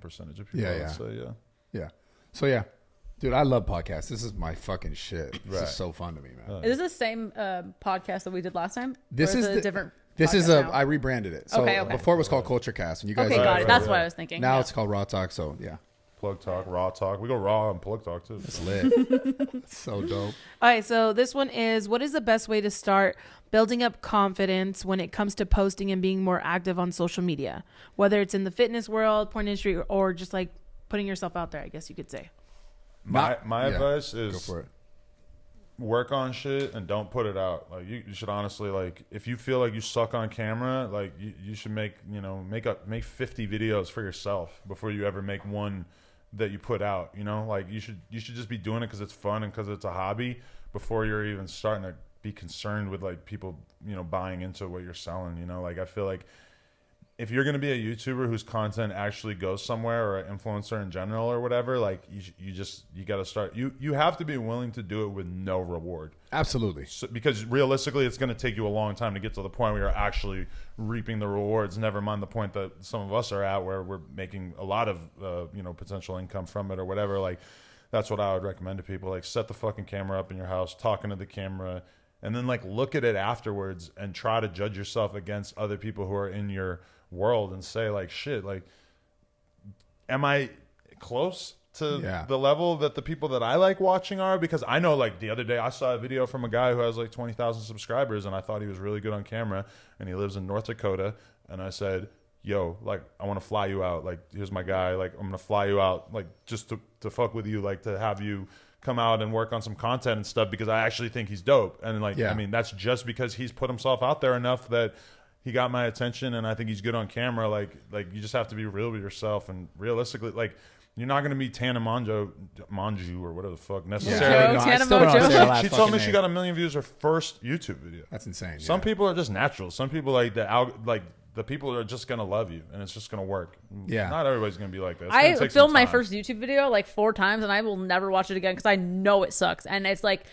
percentage of people. I would say, yeah. So yeah, dude, I love podcasts. This is my fucking shit. This is so fun to me, man. Is this the same podcast that we did last time? This is a different. This is now? I rebranded it. So before it was called Culture Cast, and you guys. Okay, got it. That's what I was thinking. Now it's called Raw Talk. So yeah. Plug Talk, Raw Talk. We go raw and Plug Talk too. It's lit. It's so dope. All right, so this one is, what is the best way to start building up confidence when it comes to posting and being more active on social media? Whether it's in the fitness world, porn industry, or just like putting yourself out there, I guess you could say. My advice is go for it. Work on shit and don't put it out. Like you should honestly, like, if you feel like you suck on camera, like you should make 50 videos for yourself before you ever make one that you put out. Like you should just be doing it because it's fun and because it's a hobby before you're even starting to be concerned with like people buying into what you're selling. Like I feel like if you're going to be a YouTuber whose content actually goes somewhere, or an influencer in general or whatever, like you got to start, you have to be willing to do it with no reward. Absolutely. So, because realistically it's going to take you a long time to get to the point where you're actually reaping the rewards, never mind the point that some of us are at where we're making a lot of potential income from it or whatever. Like that's what I would recommend to people. Like set the fucking camera up in your house, talking to the camera, and then like look at it afterwards and try to judge yourself against other people who are in your world and say like, shit, like, am I close to the level that the people that I like watching are? Because I know, like, the other day I saw a video from a guy who has like 20,000 subscribers and I thought he was really good on camera, and he lives in North Dakota, and I said, yo, like, I want to fly you out. Like, here's my guy. Like, I'm going to fly you out, like, just to fuck with you, like, to have you come out and work on some content and stuff, because I actually think he's dope. And like, I mean, that's just because he's put himself out there enough that he got my attention, and I think he's good on camera. Like you just have to be real with yourself, and realistically, like, you're not going to be Tana Mongeau or whatever the fuck necessarily. Yeah, Tana Mongeau. She told me she got 1 million views her first YouTube video. That's insane. Some people are just natural. Some people the people are just going to love you, and it's just going to work. Yeah. Not everybody's going to be like this. I filmed my first YouTube video like 4 times, and I will never watch it again because I know it sucks. And it's like,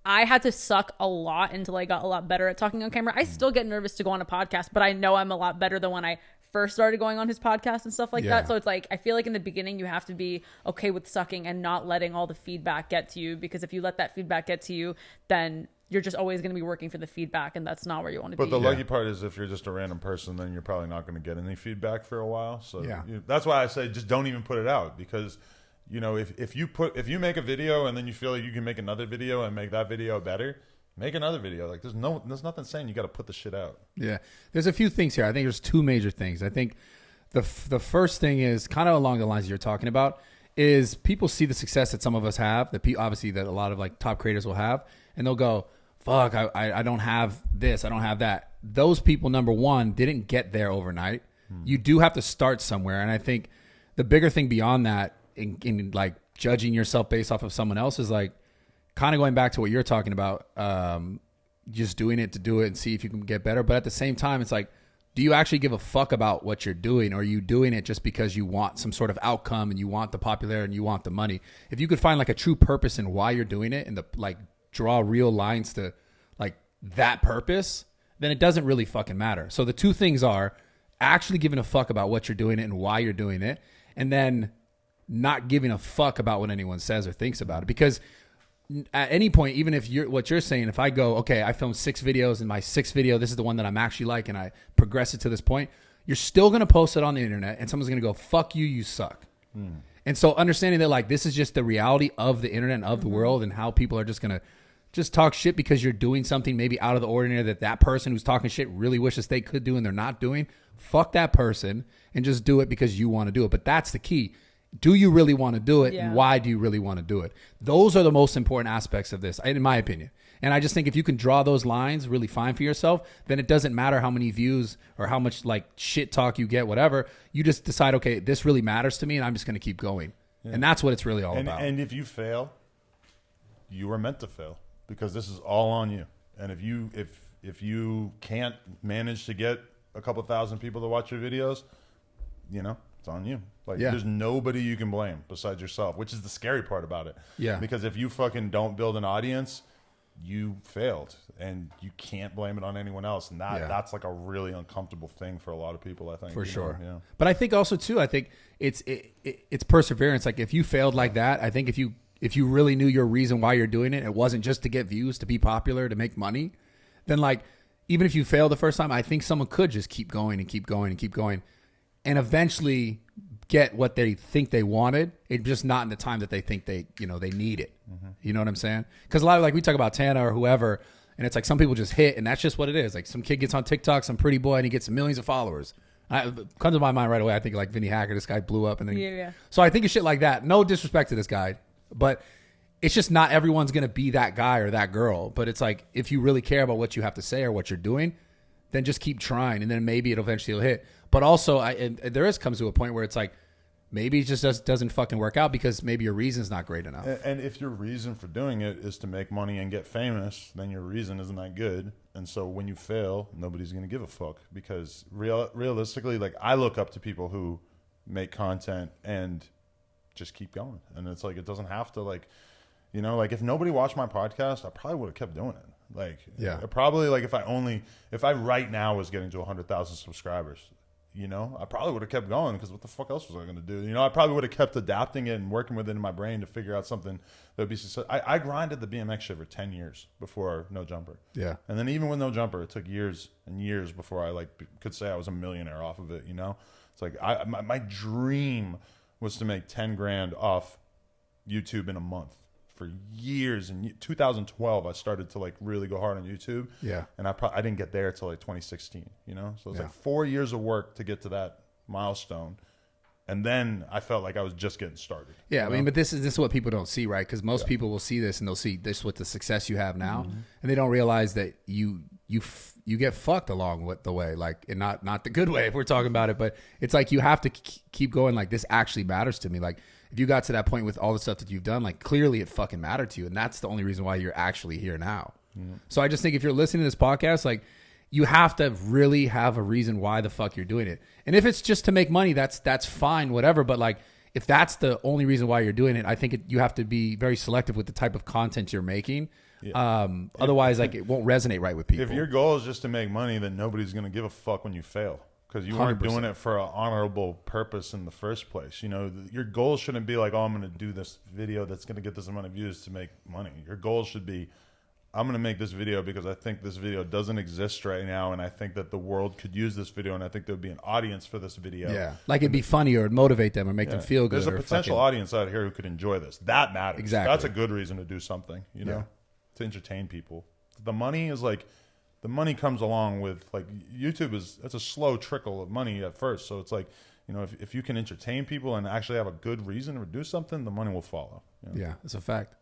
I had to suck a lot until I got a lot better at talking on camera. I still get nervous to go on a podcast, but I know I'm a lot better than when I first started going on his podcast and stuff like that. So it's like, I feel like in the beginning you have to be okay with sucking and not letting all the feedback get to you, because if you let that feedback get to you, then you're just always going to be working for the feedback, and that's not where you want to be. But the lucky part is, if you're just a random person, then you're probably not going to get any feedback for a while. So that's why I say just don't even put it out, because if you make a video and then you feel like you can make another video and make that video better, make another video. Like there's nothing saying you got to put the shit out. Yeah, there's a few things here. I think there's 2 major things. I think the first thing is kind of along the lines you're talking about, is people see the success that some of us have, obviously that a lot of like top creators will have, and they'll go, fuck, I don't have this, I don't have that. Those people, number one, didn't get there overnight. You do have to start somewhere, and I think the bigger thing beyond that, in like judging yourself based off of someone else, is like kind of going back to what you're talking about, just doing it to do it and see if you can get better. But at the same time, it's like, do you actually give a fuck about what you're doing, or are you doing it just because you want some sort of outcome and you want the popularity and you want the money? If you could find like a true purpose in why you're doing it, and draw real lines to like that purpose, then it doesn't really fucking matter. So the 2 things are actually giving a fuck about what you're doing it and why you're doing it, and then not giving a fuck about what anyone says or thinks about it. Because at any point, even if what you're saying, if I go, okay, I filmed 6 videos, and my 6th video, this is the one that I'm actually like, and I progress it to this point, you're still going to post it on the internet, and someone's going to go, fuck you, you suck. And so understanding that like this is just the reality of the internet and of the world, and how people are just going to just talk shit because you're doing something maybe out of the ordinary that person who's talking shit really wishes they could do and they're not doing. Fuck that person and just do it because you want to do it. But that's the key. Do you really want to do it? And why do you really want to do it? Those are the most important aspects of this, in my opinion. And I just think if you can draw those lines really fine for yourself, then it doesn't matter how many views or how much like shit talk you get, whatever. You just decide, okay, this really matters to me, and I'm just going to keep going. And that's what it's really all about. And if you fail, you were meant to fail, because this is all on you. And if you can't manage to get a couple thousand people to watch your videos, it's on you. Like there's nobody you can blame besides yourself, which is the scary part about it. Yeah. Because if you fucking don't build an audience, you failed, and you can't blame it on anyone else. And that's like a really uncomfortable thing for a lot of people, I think. For sure. Yeah. But I think also too, I think it's perseverance. Like if you failed like that, I think if you really knew your reason why you're doing it, it wasn't just to get views, to be popular, to make money, then like even if you fail the first time, I think someone could just keep going and keep going and keep going, and eventually get what they think they wanted. It's just not in the time that they think they need it. Mm-hmm. You know what I'm saying? Because a lot of, like, we talk about Tana or whoever, and it's like some people just hit, and that's just what it is. Like some kid gets on TikTok, some pretty boy, and he gets millions of followers. It comes to my mind right away. I think like Vinny Hacker, this guy blew up, and then yeah. So I think of shit like that. No disrespect to this guy, but it's just not everyone's gonna be that guy or that girl. But it's like if you really care about what you have to say or what you're doing, then just keep trying, and then maybe it'll eventually hit. But also, and there comes to a point where it's like maybe it just doesn't fucking work out because maybe your reason's not great enough. And if your reason for doing it is to make money and get famous, then your reason isn't that good. And so when you fail, nobody's going to give a fuck because realistically, like I look up to people who make content and just keep going. And it's like, it doesn't have to like, you know, like if nobody watched my podcast, I probably would have kept doing it. Like, yeah, probably like if I right now was getting to 100,000 subscribers, you know, I probably would have kept going because what the fuck else was I going to do? You know, I probably would have kept adapting it and working with it in my brain to figure out something that would be successful. I grinded the BMX shit for 10 years before No Jumper. Yeah. And then even with No Jumper, it took years and years before I like could say I was a millionaire off of it, you know? It's like my dream was to make 10 grand off YouTube in a month. For years. In 2012, I started to like really go hard on YouTube. Yeah. And I didn't get there till like 2016, you know? So it was like 4 years of work to get to that milestone. And then I felt like I was just getting started. Yeah, I mean, but this is what people don't see, right? Because most people will see this and they'll see this with the success you have now, and they don't realize that you get fucked along with the way, like, and not the good way if we're talking about it, but it's like you have to keep going. Like this actually matters to me. Like if you got to that point with all the stuff that you've done, like clearly it fucking mattered to you, and that's the only reason why you're actually here now. So I just think if you're listening to this podcast, like you have to really have a reason why the fuck you're doing it. And if it's just to make money, that's fine, whatever. But like, if that's the only reason why you're doing it, I think you have to be very selective with the type of content you're making. Yeah. Otherwise, like it won't resonate right with people. If your goal is just to make money, then nobody's going to give a fuck when you fail because you weren't 100%. doing it for an honorable purpose in the first place. You know, your goal shouldn't be like, oh, I'm going to do this video that's going to get this amount of views to make money. Your goal should be, I'm going to make this video because I think this video doesn't exist right now, and I think that the world could use this video, and I think there would be an audience for this video. Yeah, like it'd be funny or motivate them or make them feel good. There's a potential audience out here who could enjoy this. That matters. Exactly. That's a good reason to do something, you know, to entertain people. The money is like, the money comes along with, like, YouTube it's a slow trickle of money at first. So it's like, you know, if you can entertain people and actually have a good reason to do something, the money will follow. You know? Yeah, it's a fact.